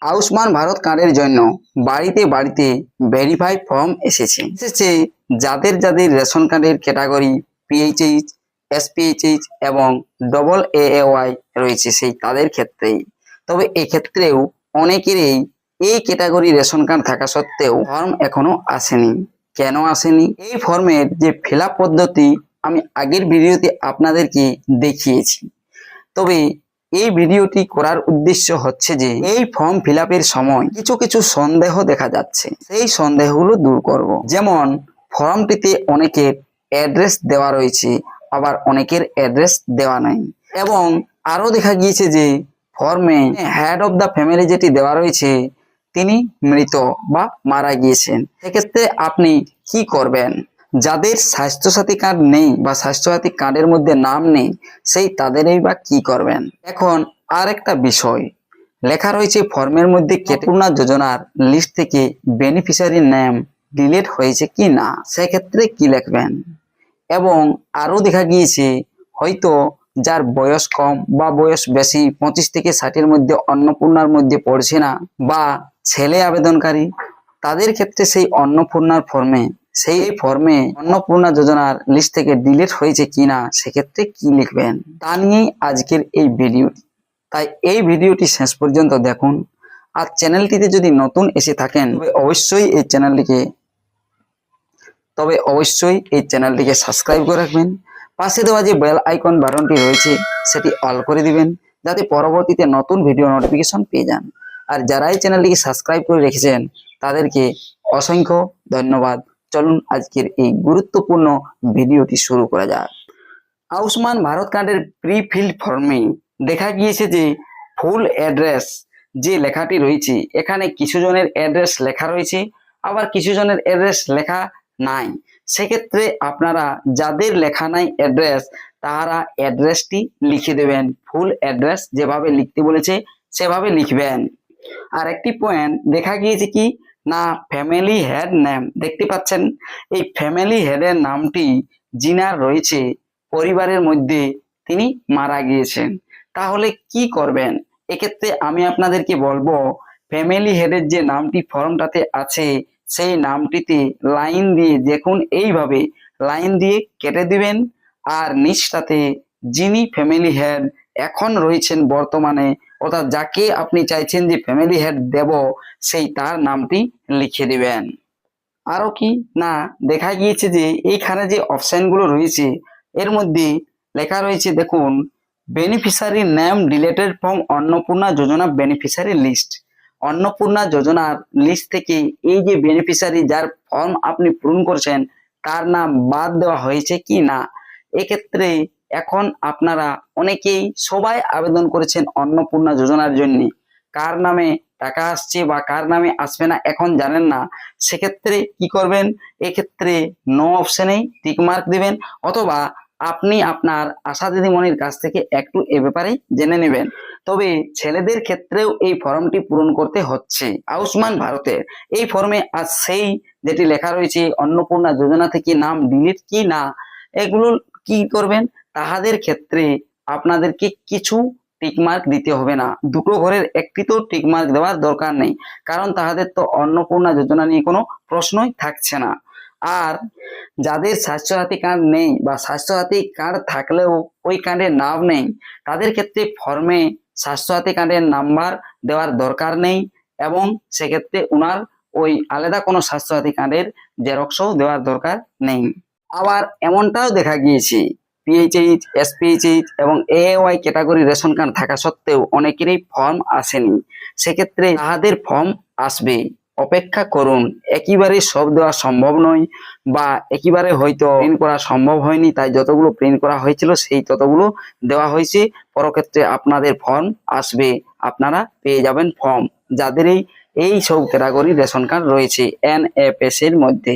আয়ুষ্মান ভারত কার্ডের জন্য বাড়িতে বাড়িতে ভেরিফাই ফর্ম এসেছে যাদের যাদের রেশন কার্ডের ক্যাটাগরি পিএইচএইচ, এসপিএইচএইচ এবং ডবল এএওয়াই রয়েছে সেই তাদের ক্ষেত্রেই। তবে এক্ষেত্রেও অনেকেরই এই ক্যাটাগরি রেশন কার্ড থাকা সত্ত্বেও ফর্ম এখনো আসেনি। কেন আসেনি? এই ফর্মের যে ফিল আপ পদ্ধতি আমি আগের ভিডিওতে আপনাদেরকে দেখিয়েছি। তবে এই ভিডিওটি করার উদ্দেশ্য হচ্ছে যে এই ফর্ম ফিল আপের সময় কিছু কিছু সন্দেহ দেখা যাচ্ছে, সেই সন্দেহগুলো দূর করব। যেমন ফর্মটিতে অনেকের অ্যাড্রেস দেওয়া রয়েছে, আবার অনেকের অ্যাড্রেস দেওয়া নাই, এবং আরো দেখা গিয়েছে যে ফর্মে হেড অফ দ্য ফ্যামিলি যেটি দেওয়া রয়েছে তিনি মৃত বা মারা গিয়েছেন। সেক্ষেত্রে আপনি কি করবেন? যাদের স্বাস্থ্যসাথী কার্ড নেই বা স্বাস্থ্যসাথী কার্ডের মধ্যে নাম নেই সেই তাদেরই বা কি করবেন? এখন আর একটা বিষয় লেখা রয়েছে ফর্মের মধ্যে অন্নপূর্ণা যোজনার লিস্ট থেকে বেনিফিশিয়ারি নেম ডিলিট হয়েছে কি না, সেক্ষেত্রে কি লিখবেন? এবং আরো দেখা গিয়েছে হয়তো যার বয়স কম বা বয়স বেশি 25 থেকে 60-এর মধ্যে অন্নপূর্ণার মধ্যে পড়ছে না, বা ছেলে আবেদনকারী, তাদের ক্ষেত্রে সেই অন্নপূর্ণার ফর্মে অন্নপূর্ণা যোজনার লিস্ট থেকে ডিলিট হয়েছে কিনা সেক্ষেত্রে কি লিখবেন, তা নিয়েই আজকের এই ভিডিওটি। তাই এই ভিডিওটি শেষ পর্যন্ত দেখুন। আর চ্যানেলটিতে যদি নতুন এসে থাকেন তবে অবশ্যই এই চ্যানেলটিকে সাবস্ক্রাইব করে রাখবেন। পাশে দেওয়া যে বেল আইকন বাটনটি রয়েছে সেটি অল করে দিবেন, যাতে পরবর্তীতে নতুন ভিডিও নোটিফিকেশন পেয়ে যান। আর যারা এই চ্যানেলটিকে সাবস্ক্রাইব করে রেখেছেন তাদেরকে অসংখ্য ধন্যবাদ। চলুন আজকের এই গুরুত্বপূর্ণ ভিডিওটি শুরু করা যাক। আয়ুষ্মান ভারত কার্ডের প্রি ফিল্ড ফর্মে দেখা গিয়েছে যে ফুল অ্যাড্রেস যে লেখাটি রয়েছে, এখানে কিছু জনের অ্যাড্রেস লেখা রয়েছে, আবার কিছু জনের অ্যাড্রেস লেখা নাই। সেক্ষেত্রে আপনারা যাদের লেখা নাই অ্যাড্রেস, তারা অ্যাড্রেসটি লিখে দেবেন। ফুল অ্যাড্রেস যেভাবে লিখতে বলেছে সেভাবে লিখবেন। আর একটি পয়েন্ট দেখা গিয়েছে কি না, ফ্যামিলি হেড নেম দেখতে পাচ্ছেন, এই ফ্যামিলি হেডের নামটি জিনার রয়েছে পরিবারের মধ্যে তিনি মারা গিয়েছেন, তাহলে কি করবেন? এক্ষেত্রে আমি আপনাদেরকে বলবো ফ্যামিলি হেডের যে নামটি ফর্মটাতে আছে সেই নামটিতে লাইন দিয়ে দেখুন, এইভাবে লাইন দিয়ে কেটে দিবেন। আর নিচটাতে যিনি ফ্যামিলি হেড এখন রয়েছেন বর্তমানে, অর্থাৎ যাকে আপনি চাইছেন যে ফ্যামিলি হেড দেব, সেই তার নামটি লিখে দিবেন। আরো কি না, দেখা গিয়েছে যে এইখানে যে অপশনগুলো রয়েছে এর মধ্যে লেখা রয়েছে দেখুন, beneficiary name deleted from Annapurna Yojana beneficiary list. Annapurna যোজনার লিস্ট থেকে এই যে বেনিফিশিয়ারি যার ফর্ম আপনি পূরণ করছেন তার নাম বাদ দেওয়া হয়েছে কি না। এক্ষেত্রে এখন আপনারা অনেকেই সবাই আবেদন করেছেন অন্নপূর্ণা যোজনার জন্য, কার নামে টাকা আসছে বা কার নামে আসবে না এখন জানেন না। সেক্ষেত্রে কি করবেন? এক্ষেত্রে নো অপশনেই টিক মার্ক দিবেন, অথবা আপনি আপনার আশা দিদিমণির কাছ থেকে একটু এ ব্যাপারে জেনে নেবেন। তবে ছেলেদের ক্ষেত্রেও এই ফর্মটি পূরণ করতে হচ্ছে আয়ুষ্মান ভারতের। এই ফর্মে আজ সেই যেটি লেখা রয়েছে অন্নপূর্ণা যোজনা থেকে নাম ডিলিট কি না, এগুলো কি করবেন? তাহাদের ক্ষেত্রে আপনাদেরকে কিছু টিকমার্ক দিতে হবে না, দুটো ঘরের একটি তো টিকমার্ক দেওয়ার দরকার নেই, কারণ তাহাদের তো অন্নপূর্ণা যোজনা নিয়ে কোনো প্রশ্নই থাকছে না। আর যাদের স্বাস্থ্যসাথী কার্ড নেই বা স্বাস্থ্যসাথী কার্ড থাকলেও ওই কার্ডের নাম নেই, তাদের ক্ষেত্রে ফর্মে স্বাস্থ্যসাথী কার্ডের নাম্বার দেওয়ার দরকার নেই, এবং সেক্ষেত্রে ওনার ওই আলাদা কোনো স্বাস্থ্যসাথী কার্ডের জেরক্সও দেওয়ার দরকার নেই। আবার এমনটাও দেখা গিয়েছে পিএইচএইচ, এসপিএইচএইচ এবং এএওয়াই ক্যাটাগরি রেশন কার্ড থাকা সত্ত্বেও অনেকেরই ফর্ম আসেনি। সেক্ষেত্রে তাহাদের ফর্ম আসবে, অপেক্ষা করুন। একেবারে সব দেওয়া সম্ভব নয়, বা একেবারে হয়তো প্রিন্ট করা সম্ভব হয়নি, তাই যতগুলো প্রিন্ট করা হয়েছিল সেই ততগুলো দেওয়া হয়েছে। পরক্ষেত্রে আপনাদের ফর্ম আসবে, আপনারা পেয়ে যাবেন ফর্ম যাদের এই সব ক্যাটাগরি রেশন কার্ড রয়েছে এনএফএস এর মধ্যে।